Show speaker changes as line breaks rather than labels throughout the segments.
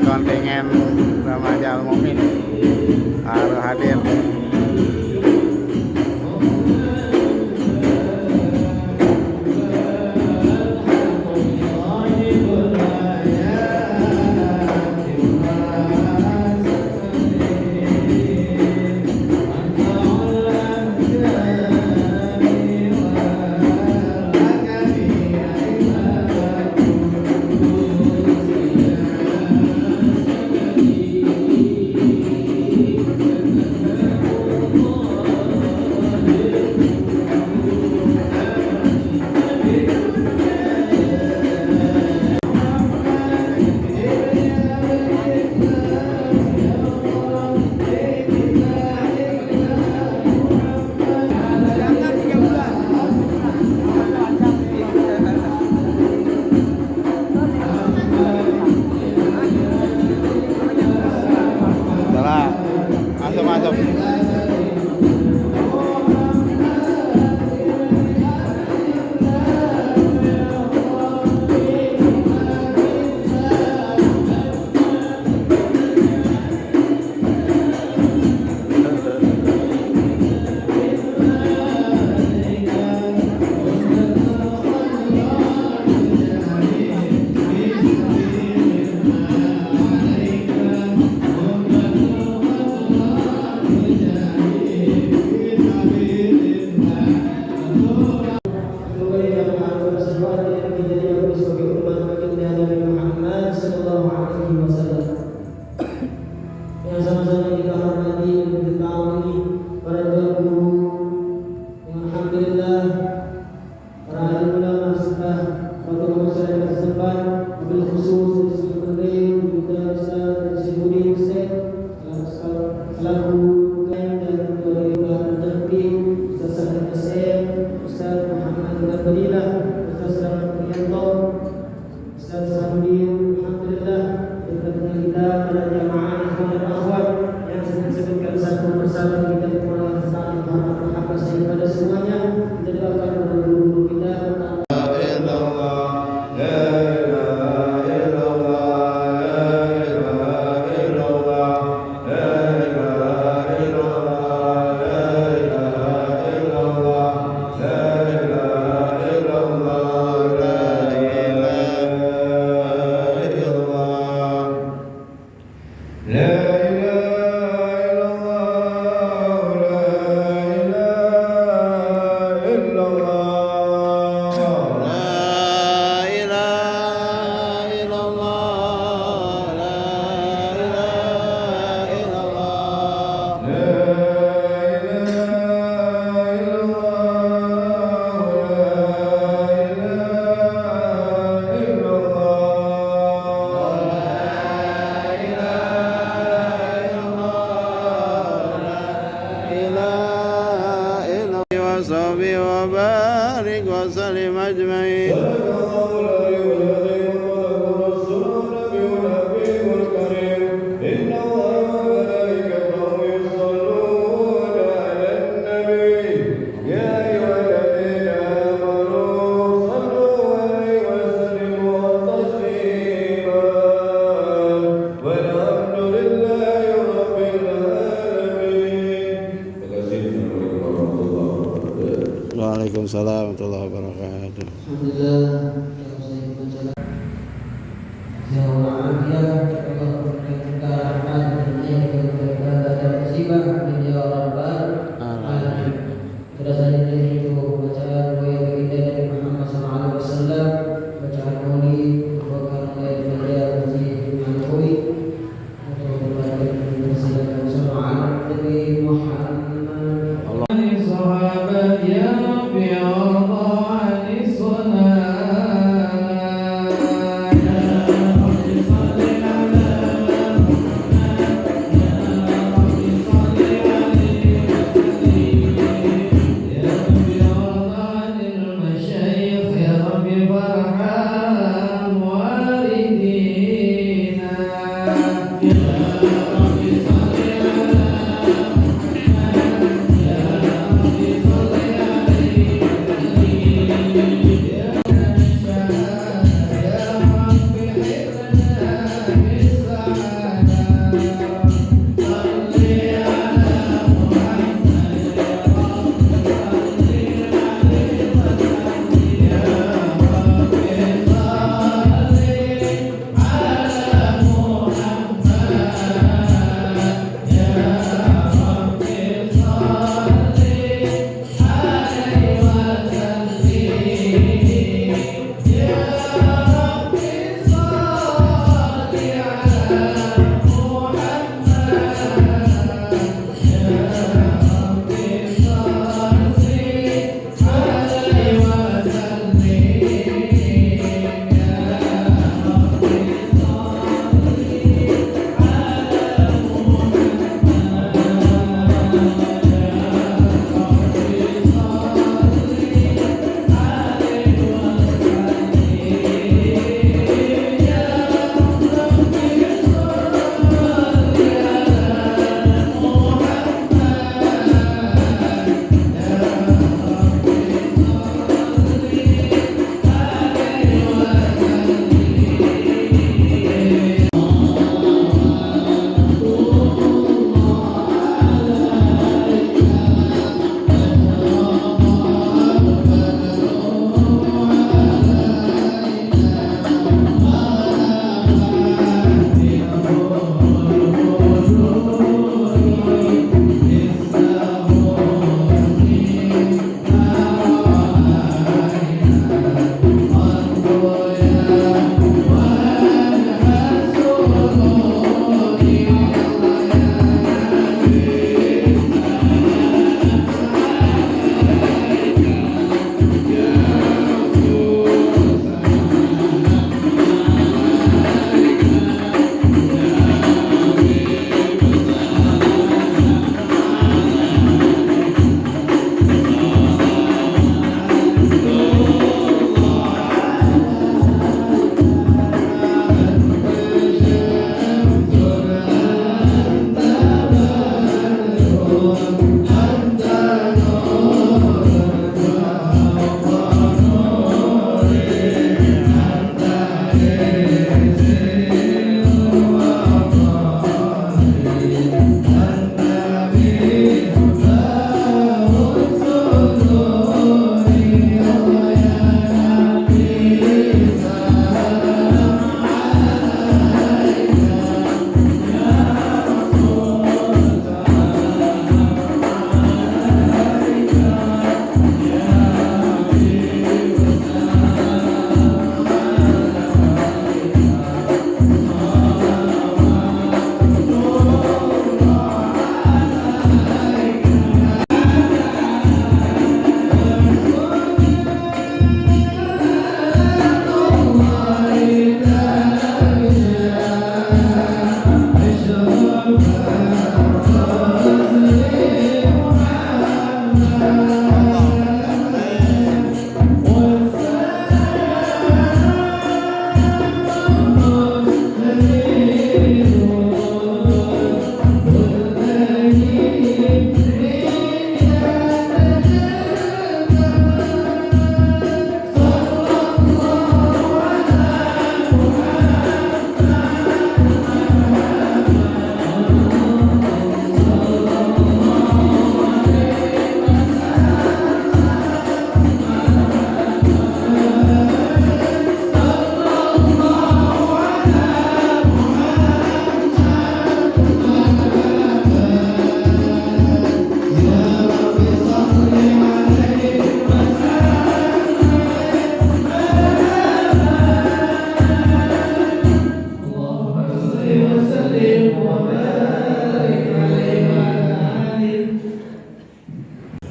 kontingen remaja Al-Mumin harus hadir. Masuk.
Yang sama-sama kita hormati dan diketahui para tuan guru, yang alhamdulillah para alim ulama serta para masyarakat setempat, wabil khusus Ustaz Menteri juga Ustaz Syaifudin Hussein selaku dan juga terpilih Ustaz Sa'id Hussein, Ustaz Muhammad Abdillah, Ustaz Selamat Priyanto, Ustaz Syaifudin, alhamdulillah kita pada jamaah dan akhwat yang sedang satu persatu kita dimulai sekarang apa saja pada semuanya kita doakan kepada guru kita.
وبارك وسلم أجمعين. Waalaikumsalam warahmatullahi wabarakatuh.
Alhamdulillah.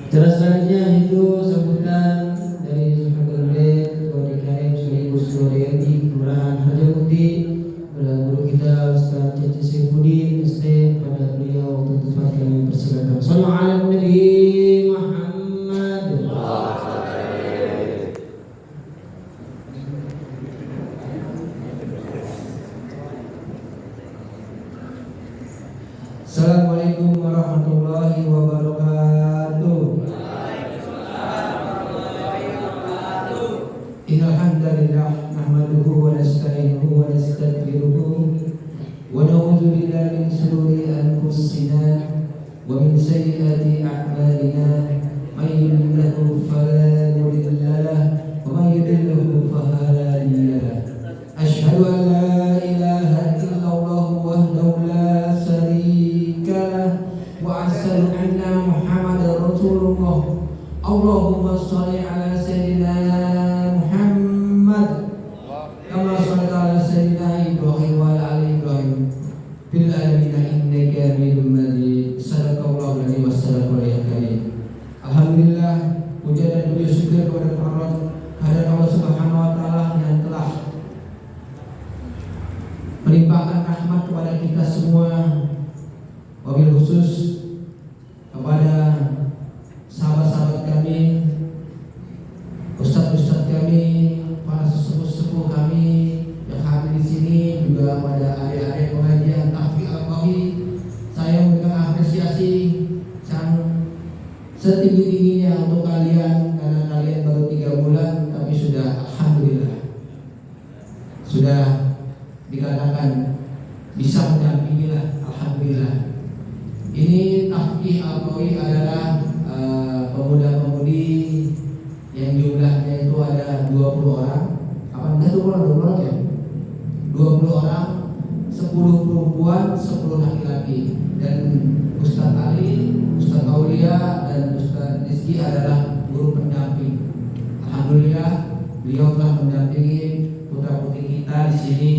Cara selanjutnya itu sambutan dari Sahabat Bed, Ketua DKM sekaligus Ketua DRI Kelurahan Harjamukti kepada guru kita Ustaz Cece Saifuddin SD, pada beliau untuk tempat kami persilakan. Sallallahu alaihi Nabi Muhammad. Assalamualaikum warahmatullahi wabarakatuh. Innal hamdalillah nahmaduhu wa nasta'inuhu wa nastaghfiruhu wa na'udzu billahi min shururi anfusina wa min sayyiati a'malina may yahdihillahu fala mudilla lahu wa may yudlilhu fala hadiya lahu. Asyhadu an la ilaha illallah wahdahu la syarika lahu wa asyhadu anna Muhammadar Rasulullah. Allahumma shalli ala sayyidina Muhammad kama shallaita ala sayyidina Ibrahim wa ala ali Ibrahim fil alamin innaka Hamidum Majid. Sadaqallahu alaihi wasallam. Alhamdulillah, puja dan puji syukur kepada Allah Subhanahu wa taala yang telah melimpahkan rahmat kepada kita semua, wabil khusus kepada sahabat-sahabat kami, ustaz-ustaz kami, para sesepuh-sesepuh kami yang hadir di sini, juga pada adik-adik pengajian tahfiz al-qawi. Saya memberikan apresiasi yang setinggi-tingginya untuk kalian, karena kalian baru 3 bulan tapi sudah alhamdulillah sudah dikatakan bisa mendampingilah, alhamdulillah. Ini tahfiz al-qawi adalah pemuda-pemudi yang jumlahnya itu ada 20 orang. Apa enggak 20 orang ya? 20 orang, 10 perempuan, 10 laki-laki. Dan Ustaz Ali, Ustaz Aulia dan Ustaz Rizki adalah guru pendamping. Alhamdulillah, beliau telah mendampingi putra-putri kita di sini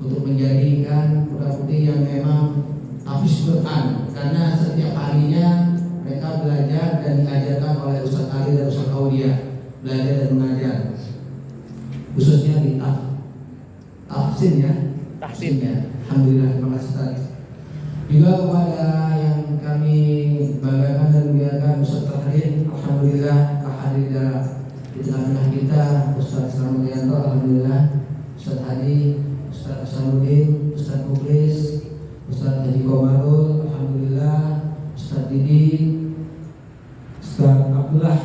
untuk menjadikan putra-putri yang memang hafiz Quran, karena setiap harinya mereka belajar dan diajarkan oleh Ustaz Ali dan Ustaz Aulia, belajar dan mengajar, khususnya di tahsin ya. Alhamdulillah, terima kasih Ustaz. Juga kepada yang kami banggakan dan muliakan Ustaz Tahrir, alhamdulillah hadir di tengah-tengah kita, Ustaz Selamat Yanto, alhamdulillah, Ustaz Hadi, Ustaz Hasanuddin, Ustaz Muklis, Ustaz Haji Komarul, alhamdulillah, Ustaz Didi, Ustaz Abdullah,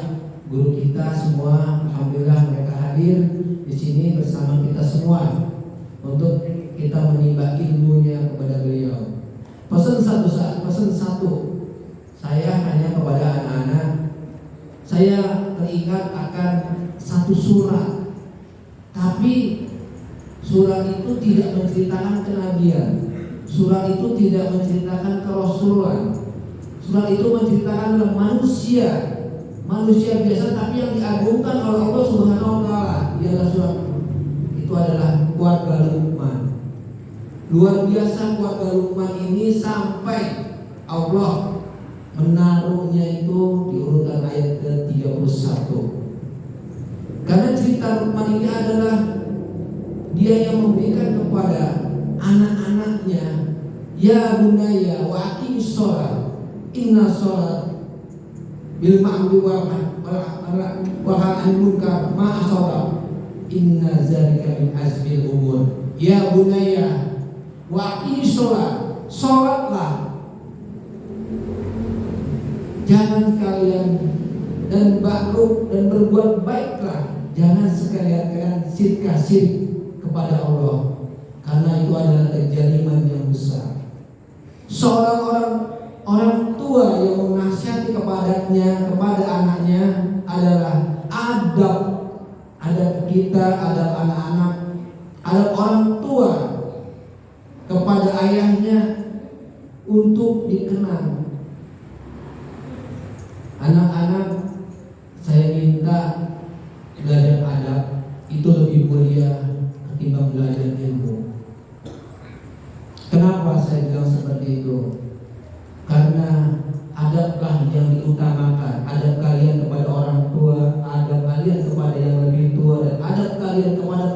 guru kita semua, alhamdulillah mereka hadir di sini bersama kita semua untuk kita menimba ilmunya kepada beliau. Pesan satu, saya hanya kepada anak-anak, saya teringat akan satu surat, tapi surat itu tidak menceritakan kenabian, surat itu tidak menceritakan kerasulan, surat itu menceritakan manusia biasa tapi yang diagungkan oleh Allah Subhanahu wa taala. Ialah surat itu adalah keluarga Luqman. Luar biasa keluarga Luqman ini sampai Allah menaruhnya itu di urutan ayat ke-31. Karena cerita Luqman ini adalah dia yang memberikan kepada anak-anaknya, ya bunayya wa aqimis shalah inna shalah bil ma'ruf wa nahy anil munkar ma asaba inna zalika min azmil umur. Ya bunayya wa aqimis shalah, salatlah, jangan kalian, dan ba'ruf dan berbuat baiklah, jangan sekalian kalian syirik kepada Allah, karena itu adalah kezaliman yang besar. Seorang orang tua yang menasihati kepada anaknya adalah adab kita, adab anak-anak, adab orang tua kepada ayahnya untuk dikenal. Anak-anak, saya minta belajar adab itu lebih mulia ketimbang belajar ilmu. Kenapa saya saya bilang seperti itu? Karena adablah yang diutamakan. Adab kalian kepada orang tua, adab kalian kepada yang lebih tua, dan adab kalian kepada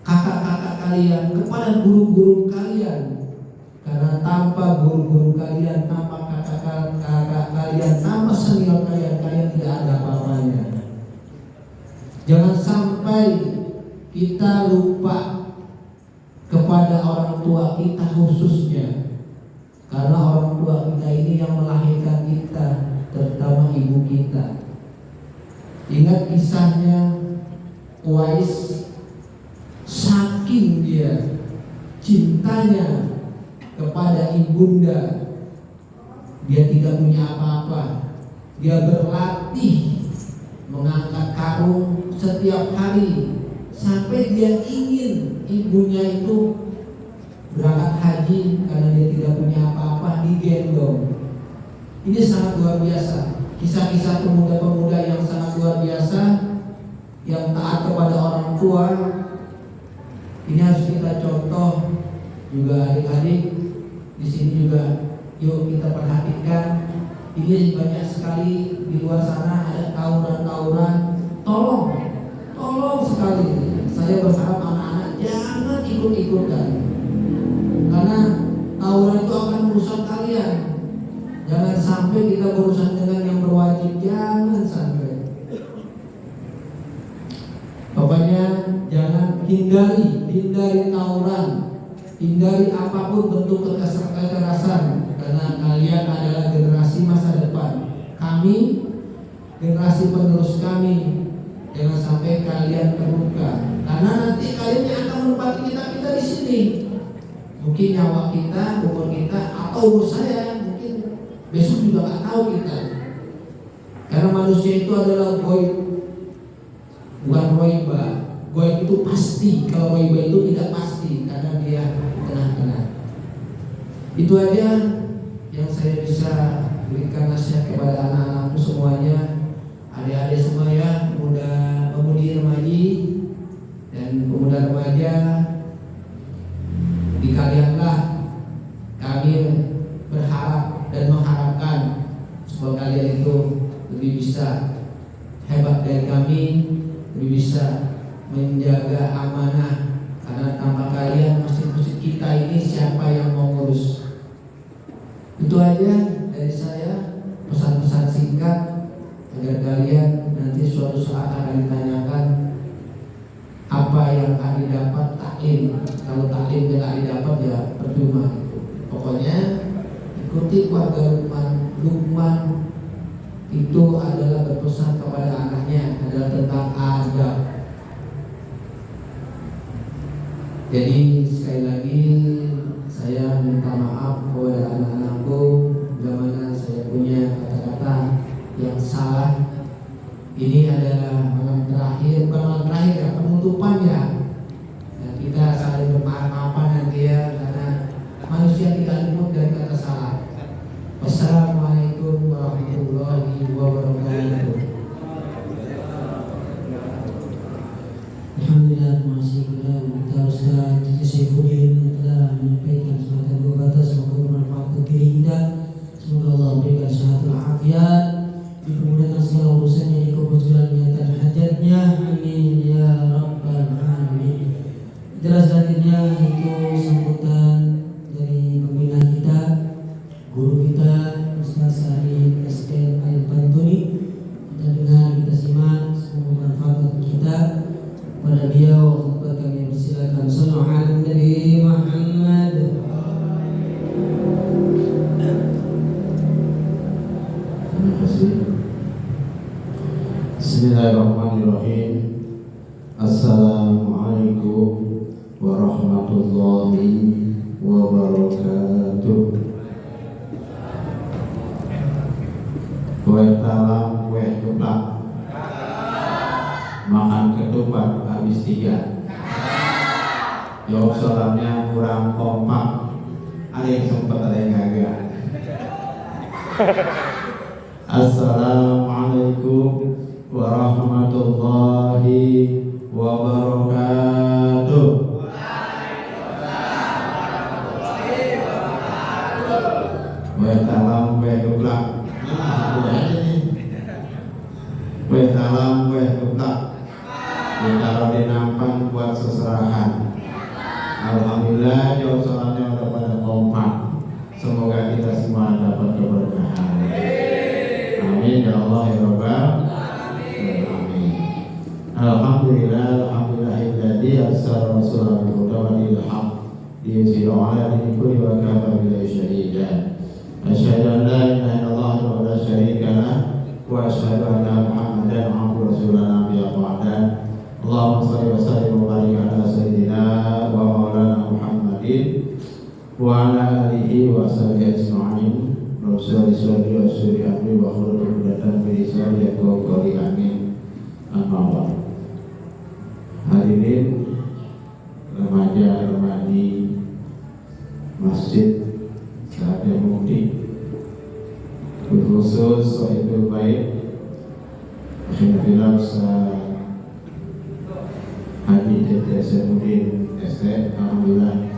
kakak-kakak kalian, kepada guru-guru kalian. Karena tanpa guru-guru kalian, tanpa kakak-kakak kalian, tanpa senior kalian, kalian tidak ada apa-apanya. Jangan sampai kita lupa kepada orang tua kita khususnya, karena orang tua kita ini yang melahirkan kita, terutama ibu kita. Ingat kisahnya Uwais, saking dia cintanya kepada ibunda, dia tidak punya apa-apa. Dia berlatih mengangkat karung setiap hari sampai dia ingin ibunya itu berangkat haji karena dia tidak punya apa-apa, digendong. Ini sangat luar biasa. Kisah-kisah pemuda-pemuda yang sangat luar biasa, yang taat kepada orang tua. Ini harus kita contoh juga adik-adik di sini juga. Yuk kita perhatikan. Ini banyak sekali di luar sana ada tawuran-tawuran. Tolong sekali. Saya berharap anak-anak jangan ikut-ikutan, karena tawuran itu akan merusak kalian. Jangan sampai kita berurusan dengan yang berwajib, jangan sampai. Pokoknya jangan hindari tawuran, hindari apapun bentuk kekerasan, karena kalian adalah generasi masa depan. Kami, generasi penerus kami. Jangan sampai kalian terluka, karena nanti kalian yang akan menempati kita di sini. Mungkin nyawa kita, umur kita, atau umur saya, mungkin besok juga nggak tahu kita. Karena manusia itu adalah goib, bukan roiba. Goib itu pasti, kalau roiba itu tidak pasti, karena dia tengah-tengah. Itu aja yang saya bisa berikan nasihat kepada anak-anakku semuanya. Adik-adik semua ya, pemudi remaji dan pemuda remaja, di kalianlah kami berharap dan mengharapkan supaya kalian itu lebih bisa hebat dari kami, lebih bisa menjaga amanah, karena tanpa kalian masjid-masjid kita ini siapa yang mau ngurus? Itu aja dari saya, pesan-pesan singkat agar kalian nanti suatu saat akan ditanyakan apa yang akan didapat taklim. Kalau taklim tidak didapat ya percuma. Pokoknya ikuti keluarga Luqman itu adalah berpesan kepada anaknya adalah tentang adab. Jadi sekali lagi saya minta maaf kepada anak-anakku bila mana saya punya kata-kata yang salah. Ini adalah malam terakhir, bukan malam terakhir ya, penutupan ya. Dan kita saling bermaaf-maafan nanti ya, karena manusia tidak luput dari kata salah. Wassalamualaikum warahmatullahi wabarakatuh. Alhamdulillah, masyaallah, kita Ustaz Syaifuddin yang telah menyampaikan suatu dua kata, semoga bermanfaat bagi kita. Semoga Allah berikan syahatul afiat, dimudahkan segala urusannya, dikabulkan niatan hajatnya, amin ya rabbal alamin. Jelas selanjutnya itu sambutan dari pembina kita, guru kita Ustaz Arif SN Al-Bantuni. Kita dengar, kita simak, semoga bermanfaat bagi kita. Pada beliau kami persilakan. Sallallahu alaihi Muhammad.
Bismillahirrahmanirrahim. Assalamualaikum warahmatullahi wabarakatuh. Kue talam, kue keplak, makan ketupat habis 3. Jawab salamnya kurang kompak. Ada yang sempat, ada yang kagak. Assalamualaikum warahmatullahi wabarakatuh. Alhamdulillah jauh salamnya udah pada kompak. Semoga kita semua dapat keberkahan. Amin ya Allah ya Rabbal alamin. Alhamdulillah, alhamdulillahilladzi arsala rasulahu bil huda wa dinil haqq liyuzhirahu 'ala dini kulli wa kafa billahi shahidan. Asyhadu an la ilaha illallah wa la syarika lah wa asyhadu anna Muhammadan abduhu wa rasuluhu nabiyya ba'da. Allahumma shalli wa sallim wa barik ala sayyidina wa maulana Muhammadin wa ala alihi wa sahbihi ajma'in. Rasulullah sallallahu alaihi wasallam wa khulul qudatan bi isari yaqul qali amin. Amma hadirin remaja-remadi masjid Sahabat Mukti, khusus Sohibul Bait Akhirnya Haji Dede Semudin ST. Alhamdulillah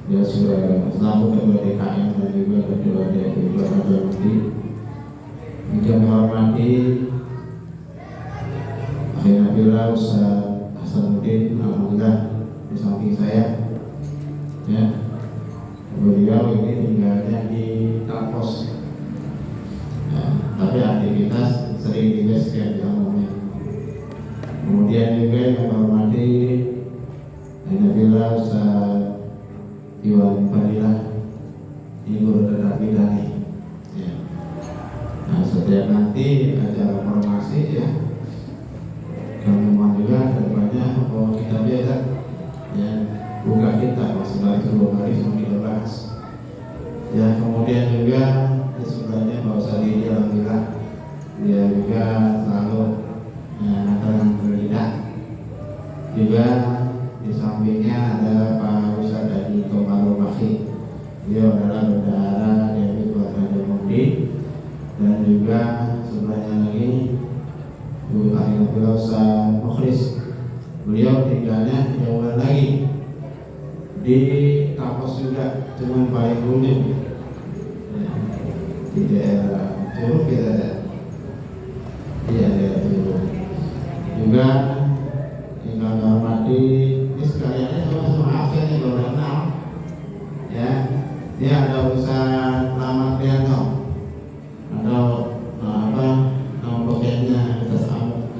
dia sudah selaku ketua DKM dan juga ketua DPP Sahabat Mukti. Juga menghormati Akhirnya Ustaz Hasanuddin. Alhamdulillah di samping saya ya. Beliau ini tinggalnya di kampus ya, tapi aktivitas sering di base camp ya umumnya. Kemudian juga yang menghormati Nabila Ustaz Iwan Fadilah, ini guru tetap bidang ya. Nah setiap nanti acara formasi ya kami mohon juga kedepannya bahwa kita biasa ya buka kita masih lagi 2 hari sebelum kita bahas ya. Kemudian juga di sebelahnya Pak Ustaz Didi, alhamdulillah dia juga selalu dengan berlidah. Juga di sampingnya ada Pak Ustaz Dadi Komarul Bakhi, dia adalah bendahara dari keluarga Mukti. Dan juga sebelahnya lagi Bu Akhirnya Ustaz Mukhlis, beliau tinggalnya jauh lagi di kampus juga, cuman paling ujung ya, di daerah Curug kita ada di daerah Curug. Juga tinggal menghormati ini sekaliannya sama absen nih kalau kenal ya. Ini ada Ustaz Lamat Prianto atau nama pokoknya atas Amu.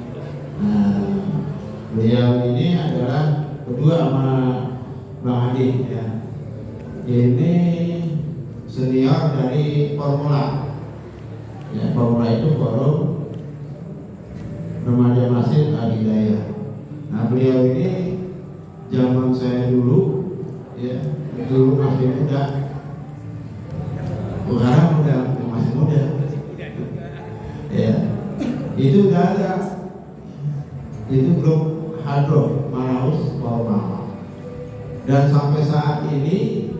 Beliau ini adalah berdua sama Bang Adi ya. Ini senior dari Formula ya. Formula itu forum remaja masjid Al-Hidayah. Nah beliau ini zaman saya dulu ya, dulu masih muda, sekarang udah masih muda ya. Itu udah ada, itu grup Hadro Maraus Formal. Dan sampai saat ini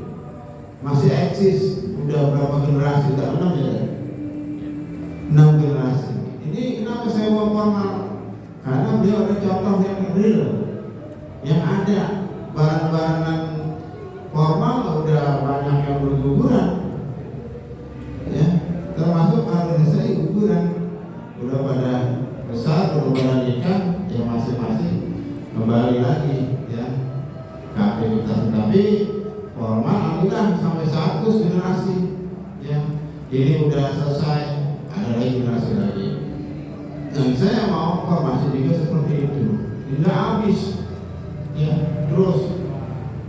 masih eksis. Udah berapa generasi? Udah 6 ya? 6 generasi. Ini kenapa saya mau formal? Karena beliau ada contoh yang real, yang ada barang-barangan formal udah banyak yang berguguran ya, termasuk organisasi guguran udah pada besar, udah pada nikah ya, masing-masing kembali lagi ya aktivitas. Tapi formal alhamdulillah sampai 100 generasi ya. Ini udah selesai, ada lagi generasi lagi. Dan saya mau formasi juga seperti itu, tidak habis ya, terus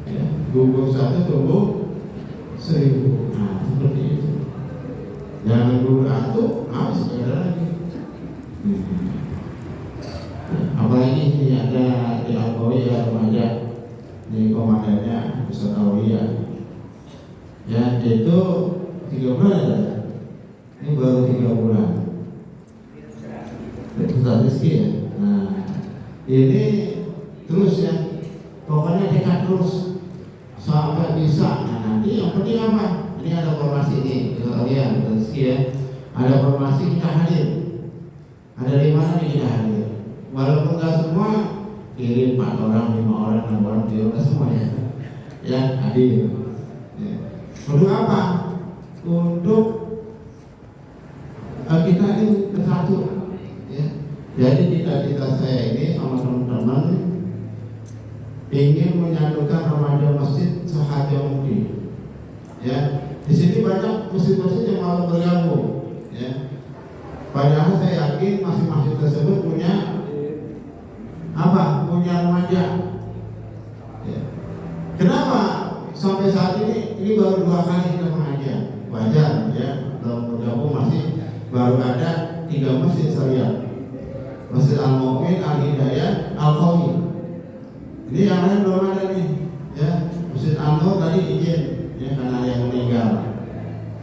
ya, gugur 1 tumbuh 1000. Nah seperti itu, jangan gugur 1 habis ada lagi. Apalagi ini ada di Al-Qawi ya, remaja di komandannya Ustaz Aulia ya, itu 3 bulan ya. Ini baru 3 bulan Ustaz Rizky ya. Nah ini terus ya, pokoknya dekat terus sampai bisa. Nah nanti yang penting apa? Ini ada formasi ini Ustaz Aulia, Ustaz Rizky ya, ada formasi kita hadir. Ada di mana nih kita hadir? Walaupun nggak semua, kirim 4 orang, 5 orang, 6 orang, 7 orang semua ya hadir ya. Untuk apa? Untuk kita ini bersatu ya. Jadi cita-cita saya ini sama teman-teman ingin menyatukan remaja masjid sehati mungkin. Ya, di sini banyak masjid-masjid yang mau bergabung. Ya, padahal saya yakin masing-masing tersebut punya apa? Punya remaja. Ya. Kenapa sampai saat ini baru 2 kali kita mengajar? Wajar ya, dalam bergabung masih baru ada 3 masjid saya. Masjid Al-Mu'min, Al-Hidayah, Al-Qawi. Ini yang lain belum ada nih. Ya, Masjid An-Nur tadi izin ya karena ada yang meninggal.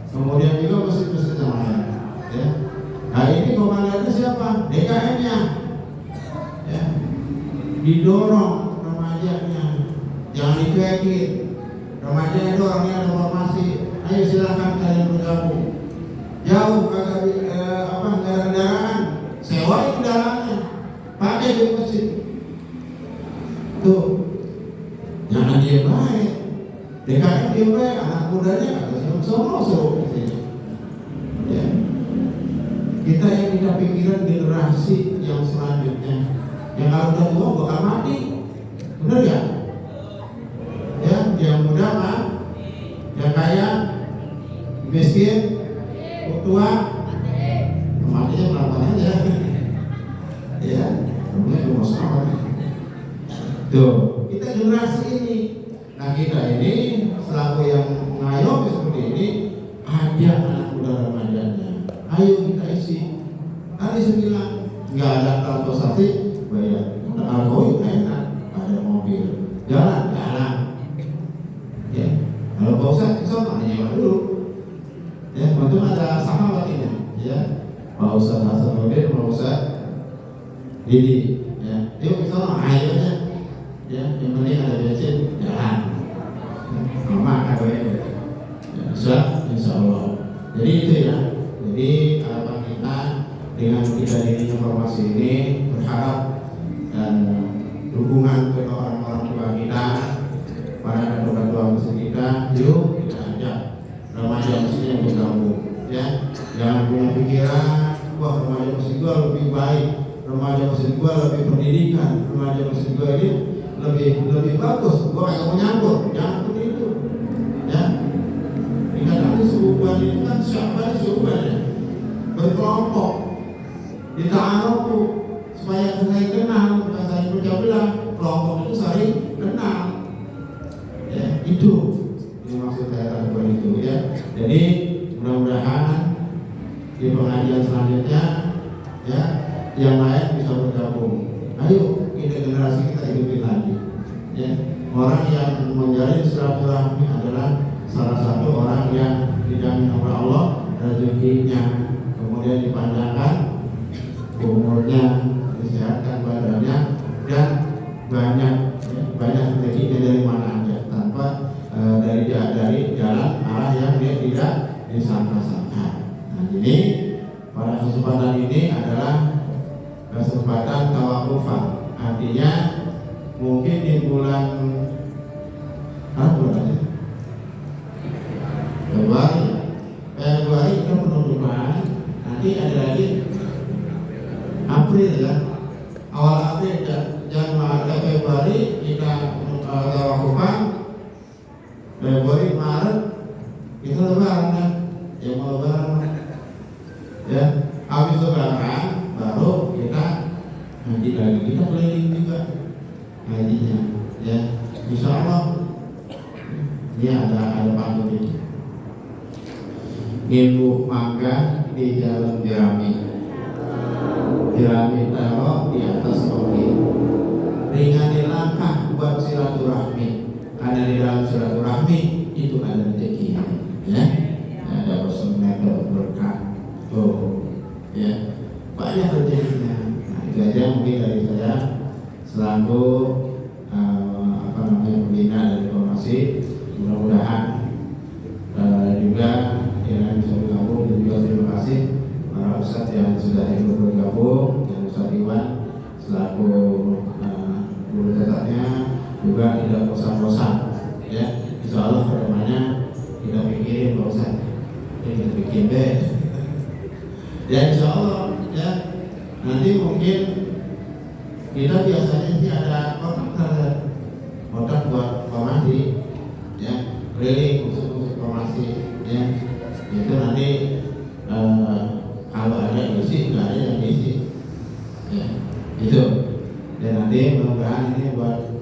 Kemudian juga masjid-masjid yang lain. Ya. Nah ini komandannya siapa? DKM-nya. Ya. Didorong remajanya, jangan dicuekin. Remaja itu orangnya ada formasi. Ayo silakan kalian bergabung. Jauh kagak kendaraan, sewa kendaraannya, pakai di masjid. Tuh, jangan dia baik. DKM dia baik, anak mudanya agak semua suruh ke sini. Ya. Kita yang kita pikiran generasi yang selanjutnya, yang kalau udah tua bakal mati, benar ya? Ya, yang muda mah, yang kaya, miskin, tua, matinya berapa aja? Ya, namanya cuma sama. Tuh, kita generasi ini. Nah kita ini selaku yang ngayomi seperti ini, ajak anak muda remajanya. Ayo kita isi. Tadi saya bilang nggak ada transportasi, bayar. Alkohol enak, ada mobil, jalan. Ya, kalau Pak Ustadz kesana nyewa dulu. Ya, untung ada sahabat ini. Ya, Pak Ustadz Hasan Nurdin, Pak Ustadz Didi. Ya, yuk kesana, ayo aja. Ya, yang penting ada bensin, jalan. Mama ada ya, insya Allah. Jadi itu ya. Jadi harapan kita dengan kita ini informasi ini berharap dan dukungan ke orang-orang tua kita, para ketua-ketua masjid kita, yuk kita ajak remaja masjid yang bergabung. Ya, jangan punya pikiran, wah remaja masjid gua lebih baik, remaja masjid gua lebih pendidikan, remaja masjid gua ini lebih bagus, gua agak menyambut, jangan begitu. Ya, dikatakan subuhan ini kan siapa subuhan ya, berkelompok, dita'arufu supaya saling kenal, supaya saling berjauh belah, kelompok itu saling kenal. Ya, itu maksud saya tadi itu ya. Jadi mudah-mudahan di pengajian selanjutnya ya, yang lain bisa bergabung. Ayo kita generasi kita hidupin lagi. Ya, orang yang menjalin silaturahmi adalah salah satu orang yang dijamin oleh Allah rezekinya, kemudian dipanjangkan umurnya, disehatkan badannya, dan banyak rezekinya dari mana aja tanpa dari jalan arah yang dia tidak disangka-sangka. Nah, jadi pada kesempatan ini adalah kesempatan tawakufan, artinya mungkin di bulan Februari kita penutupan, nanti ada lagi April ya, awal April Januari Februari kita tawakufan, Februari Maret kita lebaran kan, ya mau lebaran ya, habis lebaran baru kita ngaji lagi, kita keliling juga ngajinya ya, insya Allah ini ada pantun itu. Ngimbu mangga di jalan jerami taruh di atas kopi, ringanin langkah buat silaturahmi, karena di dalam silaturahmi itu ada rezeki ya, ada bersemangat berkah tuh ya, banyak rezekinya. Nah itu aja mungkin dari saya selaku pembina dari informasi. Mudah-mudahan juga yang bisa bergabung, dan juga terima kasih para ustadz yang sudah ikut bergabung, yang Ustadz Iwan selaku guru tetapnya juga tidak bosan-bosan ya, insya Allah kedepannya kita pikirin Pak Ustadz, kita bikin deh ya insya Allah ya. Nanti mungkin kita biasanya sih ada kontak keliling khusus informasi ya. Itu nanti kalau ada isi nggak ada yang isi ya, itu. Dan nanti mudah-mudahan ini buat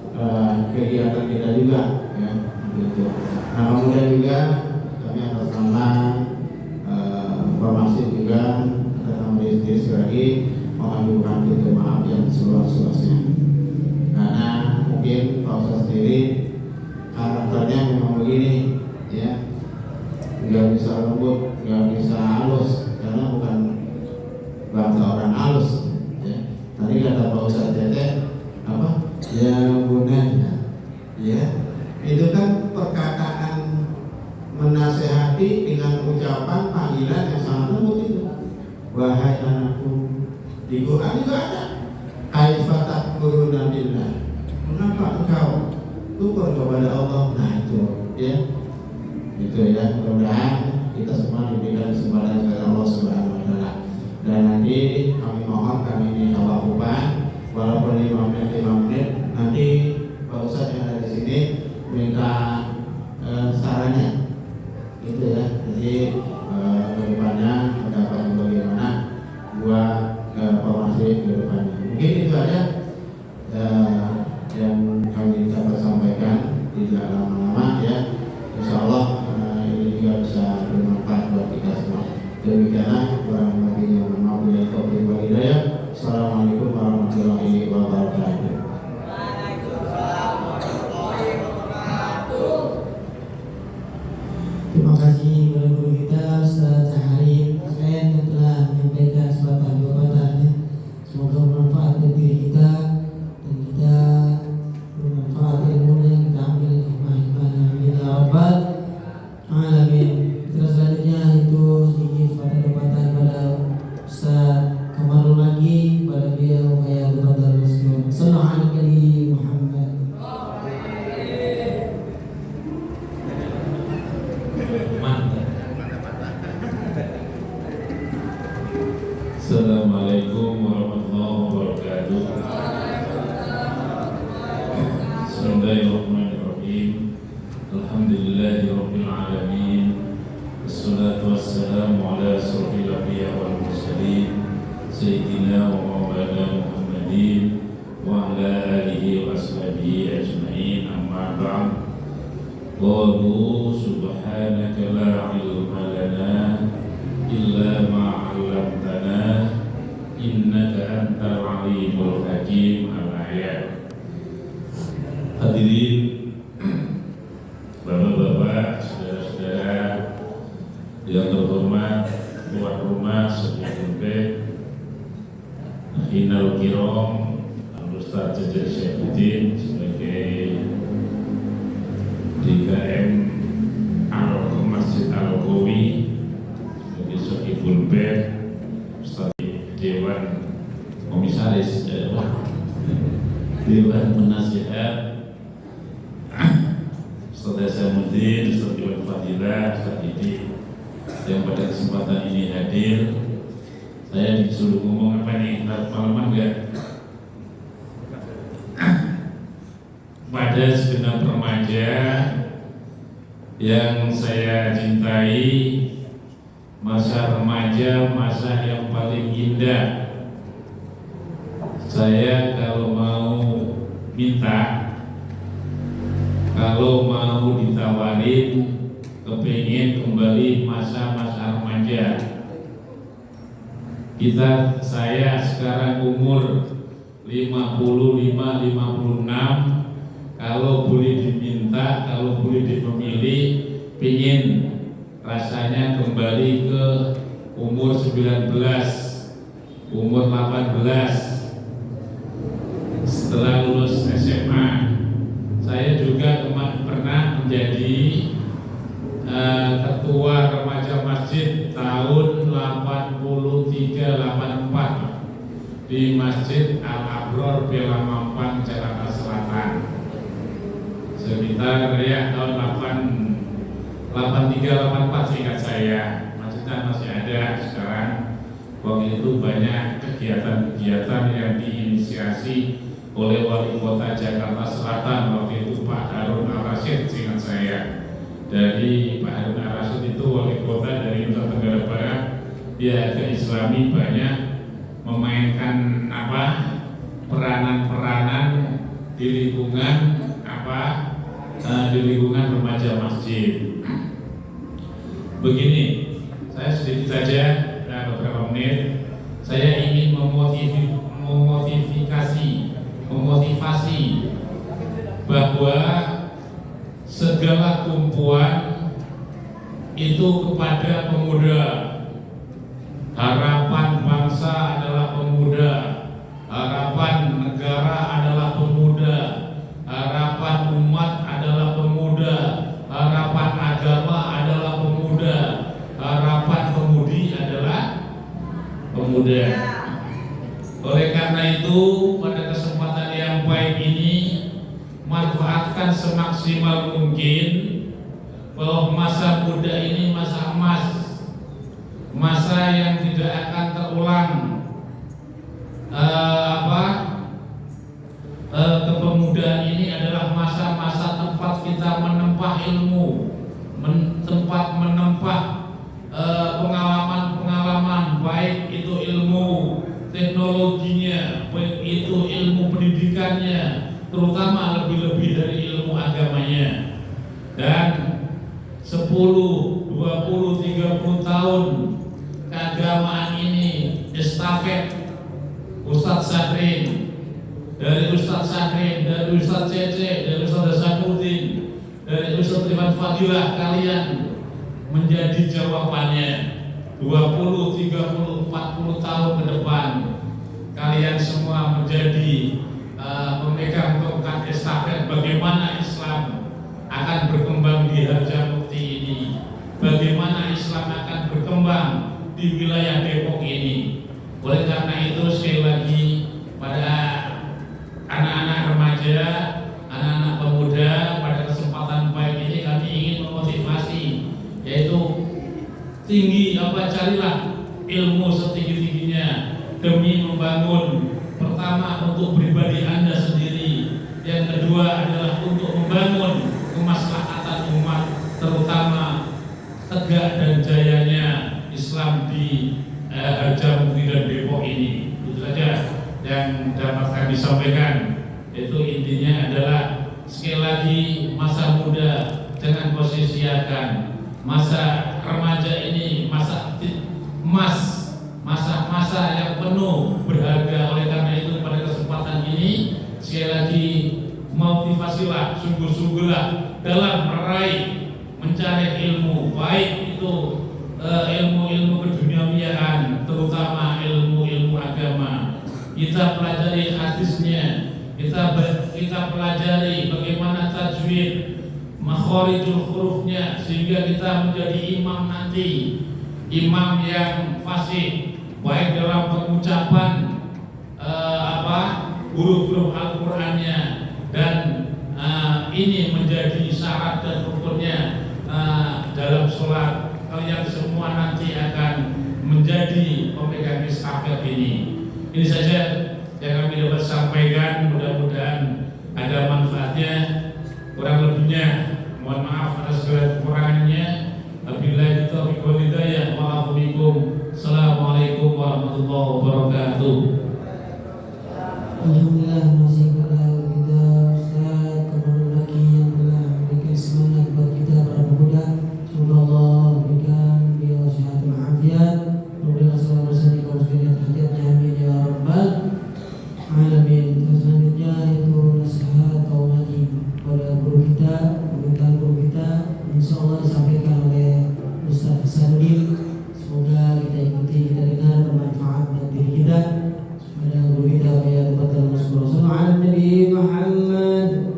kegiatan kita juga ya, gitu. Nah kemudian juga kami atas nama informasi juga atas nama diri lagi mengajukan pintu maaf yang seluas-luasnya, karena mungkin Pak Ustaz sendiri karakternya memang begini ya, nggak bisa lembut, nggak bisa halus, karena bukan bangsa orang halus ya. Tadi kata Pak Ustaz Tete apa yang gunanya ya, itu kan perkataan menasehati dengan ucapan panggilan yang sangat lembut itu. Wahai anakku, di Quran juga ada kaifatah guruna billah, mengapa engkau kufur kepada Allah. Nah itu ya, itu ya. Mudah-mudahan kita semua diberikan kesempatan kepada Allah Subhanahu wa Ta'ala. Dan nanti kami mohon, kami ini Allah ubah walaupun 5 menit nanti Pak Ustadz yang ada di sini minta sarannya gitu ya. Jadi kedepannya pendapatnya bagaimana buat formasi ke depannya. Mungkin itu aja yang kami dapat sampaikan, tidak lama-lama ya. Insya Allah ini juga bisa bermanfaat buat kita semua. Demikianlah warahmatullahi wabarakatuh. Assalamualaikum warahmatullahi wabarakatuh.
Terima kasih kepada guru kita Ustaz Saharim yang telah menyampaikan sepatah dua patahnya. Semoga bermanfaat bagi diri kita dan kita bermanfaat ilmunya yang kita ambil hikmah-hikmahnya. Amin ya rabbal alamin. Terus selanjutnya itu sedikit sepatah dua patah kepada Ustaz Kamarul lagi pada beliau kayak kepada Rasul Sallallahu Alaihi Muhammad.
Assalamualaikum warahmatullahi wabarakatuh. Bismillahirrahmanirrahim. Alhamdulillahirabbil alamin. Wassalatu wassalamu ala asyrofil anbiya wal mursalin sayyidina wa maulana Muhammadin wa ala alihi wa ashabihi ajma'in. Amma ba'd. Qalu subhanaka la ilma lana illa ma 'allamtana innaka antal alimul hakim. Al-ayat. Hadirin bapak-bapak, saudara-saudara yang terhormat, tuan rumah Syekh Hinal Kiram Al-Ustaz Jajar Syekhuddin sebagai DKM Masjid Al-Qawi, sebagai Sohibul Bed, Ustaz Dewan Komisaris Dewan Penasihat Ustaz Samuddin, Ustaz Dewan Fadilah, Ustaz Didi yang pada kesempatan ini hadir. Saya disuruh ngomong apa nih, malaman enggak? Pada segenap remaja yang saya cintai, masa remaja masa yang paling indah. Saya kalau mau minta, kalau mau ditawarin, kepingin kembali masa-masa remaja. Saya sekarang umur 55-56. Kalau boleh diminta, kalau boleh dipemilih, pingin rasanya kembali ke umur 19, umur 18. Setelah lulus SMA, saya juga pernah menjadi ketua remaja masjid tahun 83-84 di Masjid Al-Abror Bela Mampang, Jakarta Selatan. Sekitar ya tahun 83-84 seingat saya. Masjidnya masih ada sekarang. Waktu itu banyak kegiatan-kegiatan yang diinisiasi oleh Wali Kota Jakarta Selatan waktu itu Pak Harun Al-Rasyid seingat saya. dari Pak Harun Ar-Rasyid itu wali kota dari Nusa Tenggara Barat. Dia agak Islami, banyak memainkan peranan-peranan di lingkungan di lingkungan remaja masjid. Begini, saya sedikit saja beberapa menit. Saya ingin memotivasi bahwa segala tumpuan itu kepada pemuda. Harapan bangsa adalah pemuda, harapan negara adalah pemuda, harapan umat adalah pemuda, harapan agama adalah pemuda, harapan pemudi adalah pemuda. Oleh karena itu, pada kesempatan yang baik ini, manfaatkan semaksimal mungkin bahwa masa muda ini masa emas, masa yang tidak akan terulang. Kepemudaan ini adalah masa-masa tempat kita menempah ilmu, tempat menempah pengalaman-pengalaman, baik itu ilmu teknologinya, baik itu ilmu pendidikannya, terutama lebih-lebih dari ilmu agamanya. Dan 10, 20, 30 tahun keagamaan ini estafet Ustadz Syahrin, dari Ustadz Syahrin, dari Ustadz Cece, dari Ustadz Hasanuddin, dari Ustadz Iman Fadilah, kalian menjadi jawabannya. 20, 30, 40 tahun ke depan kalian semua menjadi pemegang tongkat estafet bagaimana Islam akan berkembang di Harjamukti ini, bagaimana Islam akan berkembang di wilayah Depok ini. Oleh karena itu, sekali lagi pada anak-anak remaja, anak-anak pemuda, pada kesempatan baik ini kami ingin memotivasi, yaitu carilah ilmu setinggi-tingginya demi membangun, pertama untuk pribadi Anda sendiri, yang kedua adalah untuk membangun kemaslahatan umat, terutama tegak dan jayanya Islam di Harjamukti dan Depok ini. Itu saja yang dapat kami sampaikan. Itu intinya adalah sekali lagi, masa muda jangan kau sia-siakan. Masa remaja ini masa emas, masa yang penuh berharga. Oleh karena itu, pada kesempatan ini sekali lagi motivasilah, sungguh-sungguhlah dalam meraih mencari ilmu, baik itu ilmu-ilmu keduniawian, terutama ilmu-ilmu agama. Kita pelajari hadisnya, kita pelajari bagaimana tajwid, makhorijul hurufnya, sehingga kita menjadi imam nanti, imam yang fasih baik dalam pengucapan huruf-huruf Al-Qur'annya, dan ini menjadi syarat dan rukunnya dalam sholat. Kalian semua nanti akan menjadi pemegang estafet ini. Ini saja yang kami dapat sampaikan, mudah-mudahan ada manfaatnya. Kurang lebihnya mohon maaf atas segala kekurangannya. Wabillahi taufiq wal hidayah. Assalamualaikum warahmatullahi wabarakatuh.
Alhamdulillah, masih kita Ustaz kepada lagi yang telah memberikan semangat buat kita para pemuda. Semoga Allah berikan beliau sehat walafiat, memberikan selalu bersama kaum sekalian hadiahnya, amin ya rabbal alamin. Selanjutnya itu nasihat kaum lagi pada guru kita, pemerintahan guru kita, insya Allah disampaikan oleh Ustaz Hasanuddin. Semoga kita ikuti, kita dengar, bermanfaat bagi diri kita. Pada guru kita ya kepada Rasulullah Nabi Muhammad.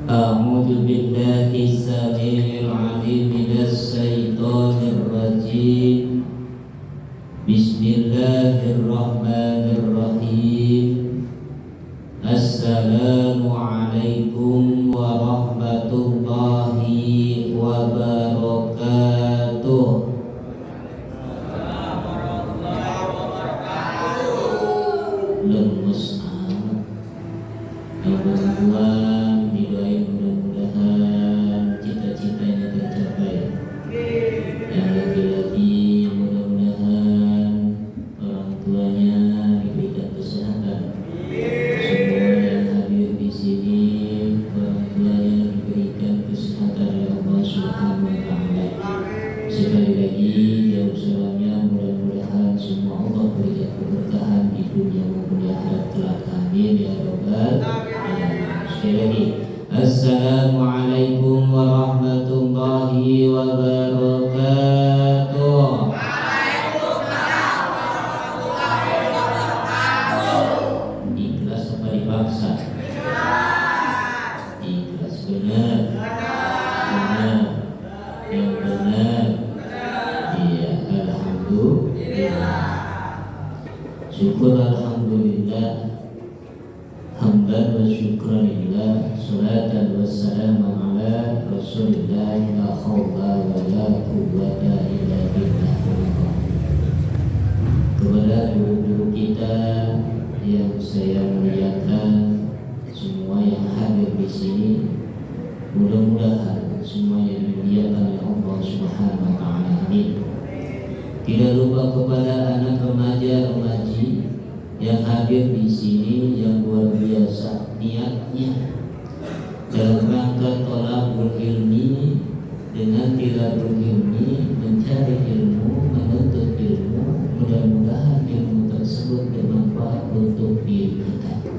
أعوذ بالله السميع العليم من الشيطان الرجيم. بسم الله الرحمن الرحيم. السلام عليكم ورحمة Assalamualaikum warahmatullahi wabarakatuh. Ikhlas apa dipaksa? Ikhlas, benar. Benar. Yang benar. Iya, alhamdulillah. Syukur alhamdulillah. Hamdan wa syukranillah. Salatan wassalamu ala Rasulillah. La haula wa la quwwata illa billah. Kepada guru-guru kita yang saya muliakan, semua yang hadir di sini, mudah-mudahan semuanya dimuliakan oleh Allah Subhanahu wa taala. Amin. Tidak lupa kepada anak remaja-remaji yang hadir di sini yang luar biasa niatnya dalam rangka thalabul ilmi, dengan tiladul ilmi, mencari ilmu, menuntut ilmu. Mudah-mudahan ilmu tersebut bermanfaat untuk diri kita.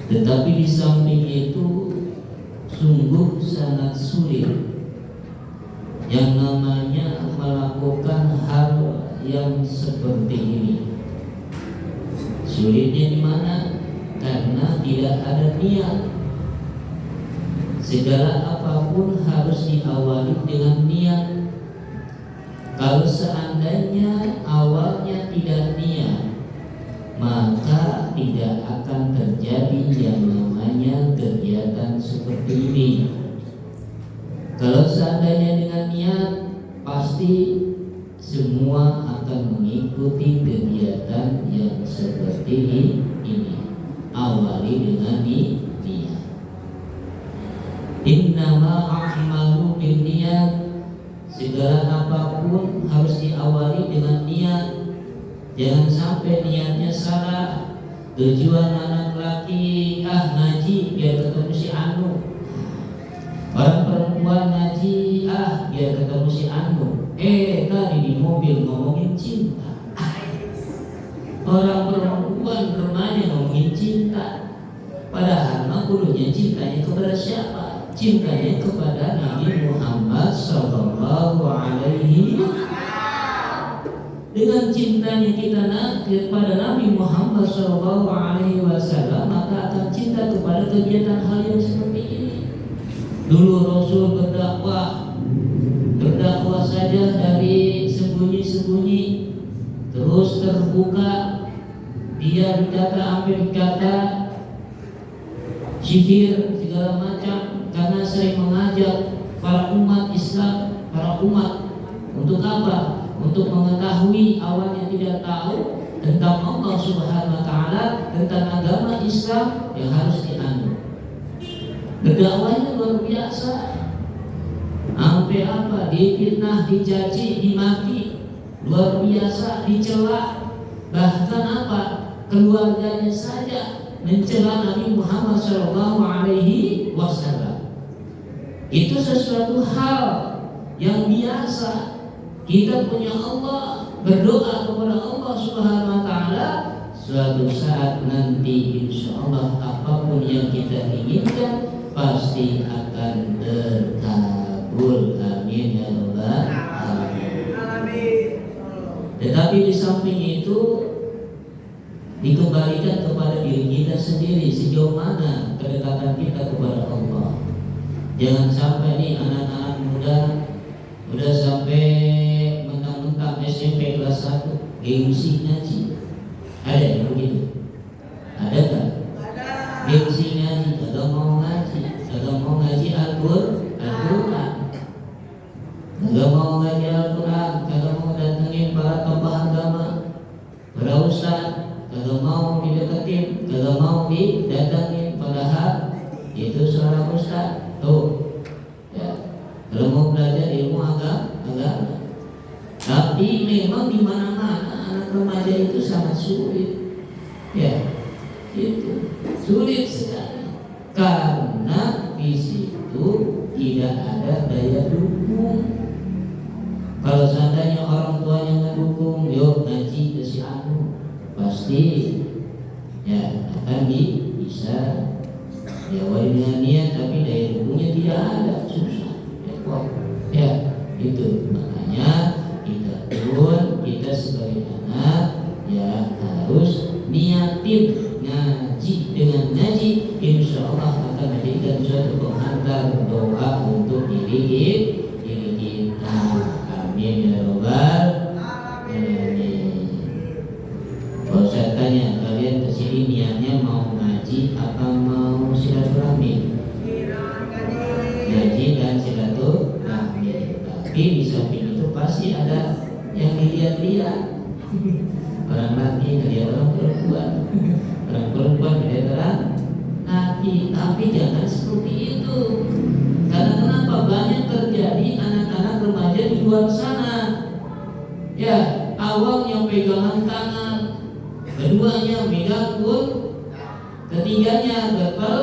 Tetapi di samping itu sungguh sangat sulit yang namanya melakukan hal yang seperti ini. Sulitnya di mana? Karena tidak ada niat. Segala apapun harus diawali dengan niat. Kalau seandainya awalnya tidak niat, maka tidak akan terjadi yang namanya kegiatan seperti ini. Kalau seandainya dengan niat, pasti semua akan mengikuti kegiatan yang seperti ini. Awali dengan niat. Innama a'malu binniyat. Segala apapun harus diawali dengan niat. Jangan sampai niatnya salah. Tujuan anak laki ngaji biar ketemu si Anu. Orang perempuan ngaji biar ketemu si Anu. Tadi di mobil ngomongin cinta. Orang perempuan remaja ngomongin cinta. Padahal makulunya cintanya kepada siapa? Cintanya kepada Nabi Muhammad sallallahu alaihi wasallam. Dengan cintanya kita kepada Nabi Muhammad sallallahu alaihi wasallam, maka akan cinta kepada kegiatan hal yang seperti ini. Dulu Rasul berdakwah saja dari sembunyi-sembunyi, terus terbuka. Dia ambil kata sihir segala macam, karena sering mengajak para umat Islam, para umat untuk apa? Untuk mengetahui awalnya tidak tahu tentang Allah Subhanahu wa taala, tentang agama Islam yang harus dianut. Berdakwahnya luar biasa. Sampai apa? Difitnah, dicaci, dimaki, luar biasa, dicela. Bahkan apa? Keluarganya saja mencela Nabi Muhammad sallallahu alaihi wasallam. Itu sesuatu hal yang biasa. Kita punya Allah, berdoa kepada Allah Subhanahu wa taala. Suatu saat nanti insyaallah apapun yang kita inginkan pasti akan terkabul. Amin ya rabbal alamin. Tetapi di samping itu dikembalikan kepada diri kita sendiri, sejauh mana kedekatan kita kepada Allah. Jangan sampai nih anak-anak muda udah sampai mentang-mentang SMP kelas 1 gengsi ngaji. Ada yang begitu? Ada kan? Gengsi ngaji, kagak mau ngaji Al-Quran, kagak mau ngaji Al-Quran, kagak mau datengin para tokoh agama, para ustaz, kagak mau dideketin, kagak mau didatangin. Padahal itu seorang ustaz. Tuh, ya, kalau mau belajar ilmu agama. Tapi memang di mana-mana anak remaja itu sangat sulit, ya, itu sulit sekali karena di situ tidak ada daya dukung. Kalau seandainya orang tuanya ngedukung, yuk ngaji ke si Anu, pasti ya akan bisa Ya wajib dengan niat tapi daya dukungnya tidak ada, susah. Ya itu makanya kita pun kita sebagai anak ya harus niatin ngaji. Dengan ngaji insya Allah akan menjadikan suatu penghantar doa untuk diri kita. Amin ya robbal alamin. Kalau saya tanya kalian kesini niatnya mau ngaji apa mau silaturahmi? Ngaji dan silaturahmi. Tapi di samping itu pasti ada yang dilihat-lihat. Orang laki melihat orang perempuan, orang perempuan melihat orang laki. Tapi jangan seperti itu. Karena kenapa banyak terjadi anak-anak remaja di luar sana. Ya, awalnya pegangan tangan, keduanya megang pun, ketiganya berpel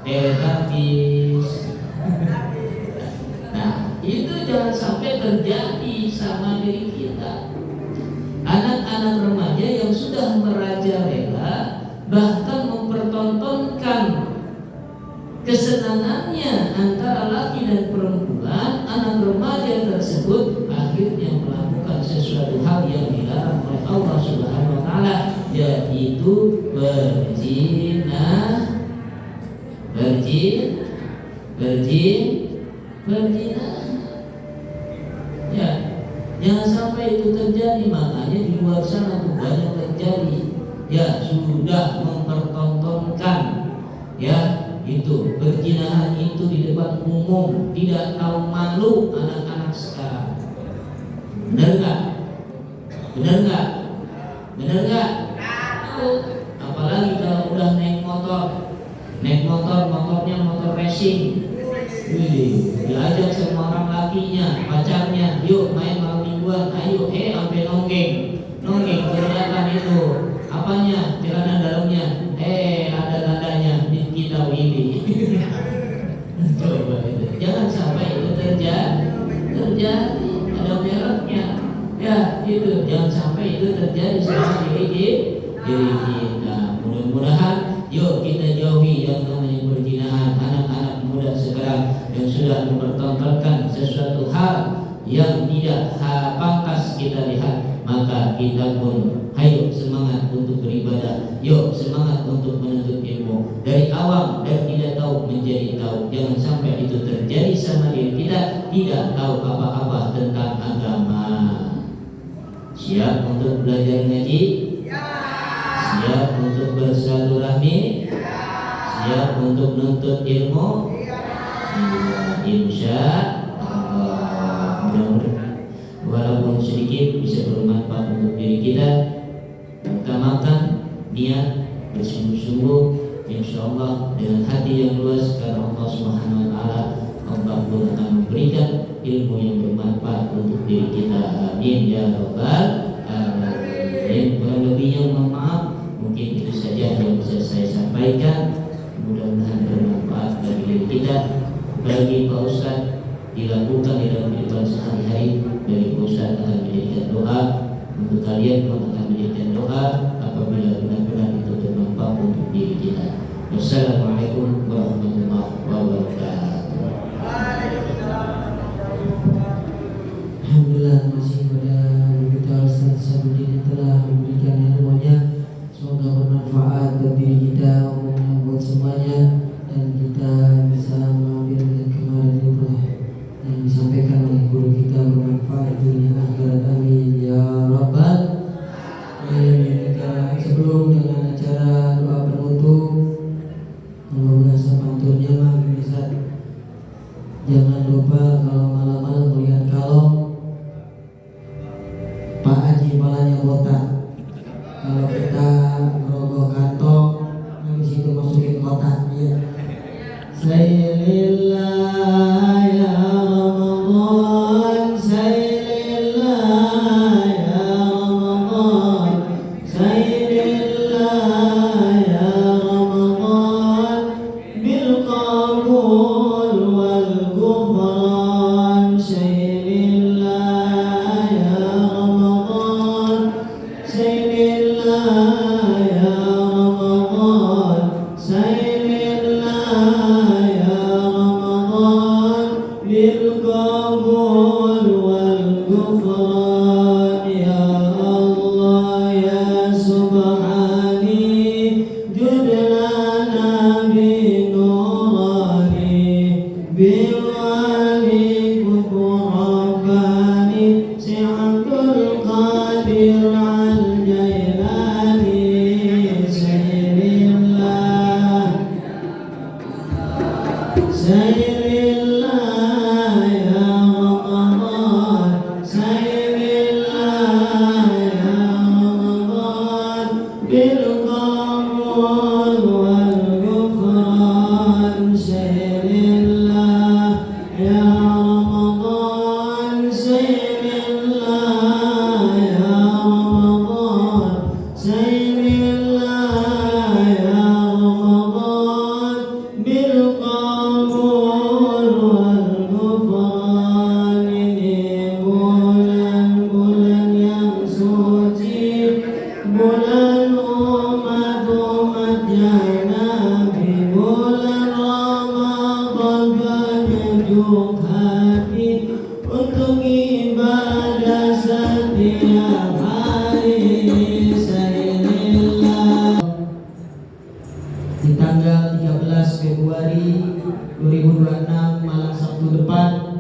teletabis. Nah, itu jangan sampai terjadi sama diri kita. Anak-anak remaja yang sudah merajalela bahkan mempertontonkan kesenangannya antara laki dan perempuan, anak remaja tersebut akhirnya melakukan sesuatu hal yang dilarang oleh Allah Subhanahu wa taala, yaitu berzina. Ya, jangan sampai itu terjadi. Makanya di luar sana tuh banyak terjadi. Ya, sudah mempertontonkan ya itu perzinahan itu di depan umum, tidak tahu malu anak-anak sekarang. Benar nggak? Benar nggak? Benar nggak? Apalagi kalau udah naik motor, motornya motor racing. Diajak sama orang lakinya, pacarnya, yuk main malam mingguan, ayo, sampai nonggeng kelihatan itu apanya, celana dalamnya, ada tandanya di kita ini. Coba itu, jangan sampai itu terjadi, ada mereknya, ya itu, jangan sampai itu terjadi sama diri kita. Mudah-mudahan, yuk kita jauhi yang namanya perzinahan. Anak-anak muda sekarang yang sudah mempertontonkan sesuatu hal yang tidak pantas kita lihat, maka kita pun ayo semangat untuk beribadah, yuk semangat untuk menuntut ilmu dari awam dan tidak tahu menjadi tahu. Jangan sampai itu terjadi sama diri kita, tidak tahu apa-apa tentang agama. Siap untuk belajar ngaji? Siap untuk bersilaturahmi? Siap untuk menuntut ilmu? Insya Allah. Mudah-mudahan walaupun sedikit bisa bermanfaat untuk diri kita. Utamakan niat bersungguh-sungguh, insya Allah dengan hati yang luas karena Allah Subhanahu wa taala. Allah pun akan memberikan ilmu yang bermanfaat untuk diri kita. Amin ya rabbal alamin. Kurang lebihnya mohon maaf. Mungkin itu saja yang bisa saya sampaikan. Mudah-mudahan bermanfaat bagi diri kita. Bagi Pak Ustadz dilakukan di dalam kehidupan sehari-hari. Dari Pak Ustadz akan menjadikan doa untuk kalian, pun akan menjadikan doa apabila benar-benar itu bermanfaat untuk diri kita. Wassalamualaikum warahmatullahi wabarakatuh.
Alhamdulillah, masih pada kita Ustaz Sabudin yang telah memberikan ilmunya. Semoga bermanfaat buat diri kita, umumnya buat semuanya, dan kita bisa mengambil dengan kemarin ibrah yang disampaikan oleh guru kita bermanfaat dunia akhirat. Amin ya rabbal alamin. Kita sebelum dengan acara doa penutup, kalau bahasa pantunnya mah bisa jangan lupa kalau malam-malam melihat kalong Pak Haji palanya botak. Kalau kita merogoh kantong, di situ masukin kotak. Ya. Sayyidillah ya Ramadan, Sayyidillah ya Ramadan, Sayyidillah ya Ramadan, bil qabul wal ghufran. Sayyidillah ya Ramadan, Sayyidillah ya Ramadan, Sayyidillah Sairillah ya Ramadan, Sairillah ya Ramadan, bil qabul wal ghufran. Sairillah ya Ramadan, Sairillah ya Ramadan, Sairillah ya Ramadan, bil qabul wal ghufran. Ini bulan-bulan yang suci, bulan umat-umatnya Nabi, bulan Ramadan penyejuk hati untuk ibadah setiap hari. Sairillah. Di tanggal 13 Februari 2026 malam Sabtu depan,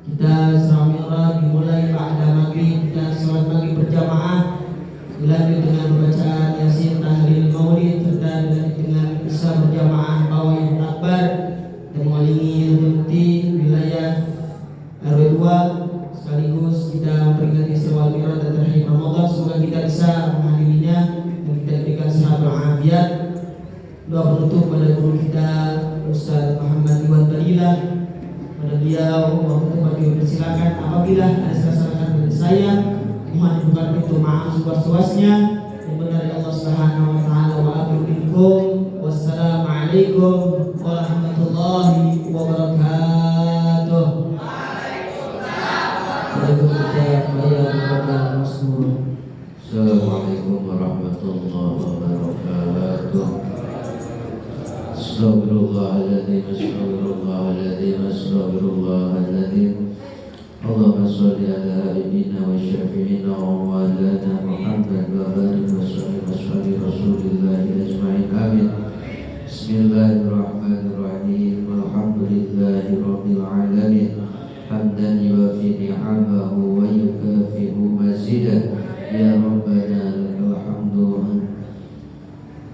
kita Isra Mi'raj dimulai pada maghrib. Kita sholat maghrib berjamaah, dilanjut dengan bacaan Yasin, tahlil, maulid, serta dengan isya berjamaah bawah yang akbar dan mengiringi ruti wilayah RW 2. Sekaligus kita memperingati Isra Mi'raj dan Tahlil Ramadan. Semoga kita bisa menghadirinya dan kita berikan sehat walafiat. Doa penutup pada guru kita Ustaz Muhammad Iwan Badilah. Pada beliau waktu tempat dipersilakan. Apabila ada salah-salah dari saya, mohon dibuka pintu maaf seluas-luasnya. Yang benar dari Allah Subhanahu wa taala. Wa a'udzubikum. Wassalamualaikum warahmatullahi wabarakatuh.
Assalamualaikum warahmatullahi wabarakatuh. Astaghfirullahaladzim, astaghfirullahaladzim, astaghfirullahaladzim. Allahumma sholli ala habibina wa syafi'ina wa maulana Muhammad wa barik wa sallim wa salli rasulillahi ajma'in. Amin. Bismillahirrahmanirrahim. Alhamdulillahi rabbil alamin. Hamdan yuwafi ni'amahu wa yukafi'u mazidah. Ya Rabbana lakal hamdu,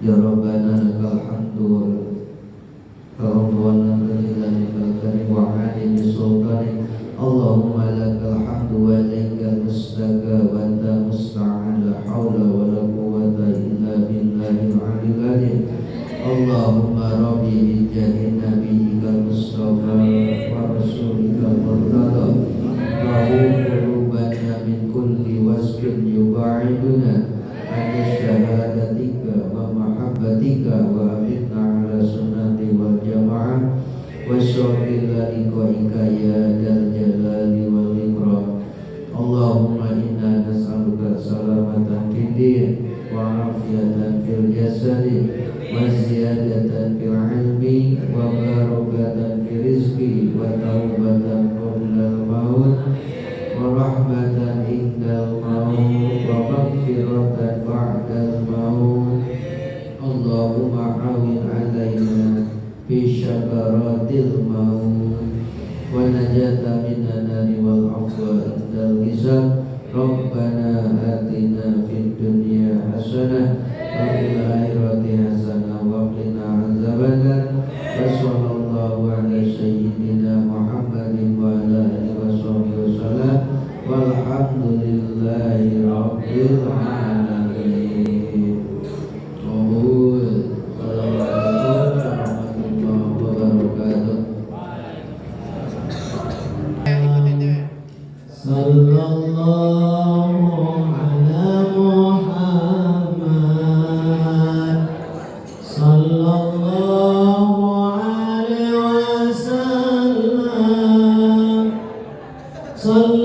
Ya Rabbana lakal hamdu Allahumma lakal karim wa alim sultanik. Allahumma lakal hamdu wa ilaikal mustaka wa anta musta'an. La hawla wa la quwwata illa billahil aliyyil azim. Allahumma rabbi bijahi nabiyyikal mustafa wa rasulika murtada wa qulubana min kulli wasfin yuba'iduna an syahadatika wa mahabbatika wa amitna ala sunnati wal jamaah wa syukrila liqa'ika ya dal jalali wal ikram. Allahumma inna nas'aluka salamatan fid din wa afiyatan fil jasadi wa ziyadatan fil ilmi wa barakatan fil rizqi wa taubatan qabla al maut wa rahmatan indal maut wa maghfiratan ba'dal maut. Allahumma awin alaina fi syakaratil maut wa najata minan nari wal afwa indal hisab. Rabbana atina fid dunya hasanah wa fil akhirati hasanah wa qina azabannar. Wa sallallahu ala sayyidina Muhammadin wa ala alihi wa sahbihi wasallam. Walhamdulillahi rabbil alamin. Assalamualaikum warahmatullahi wabarakatuh.
Sallallahu ala Muhammad, sallallahu alaihi wasallam, sallallahu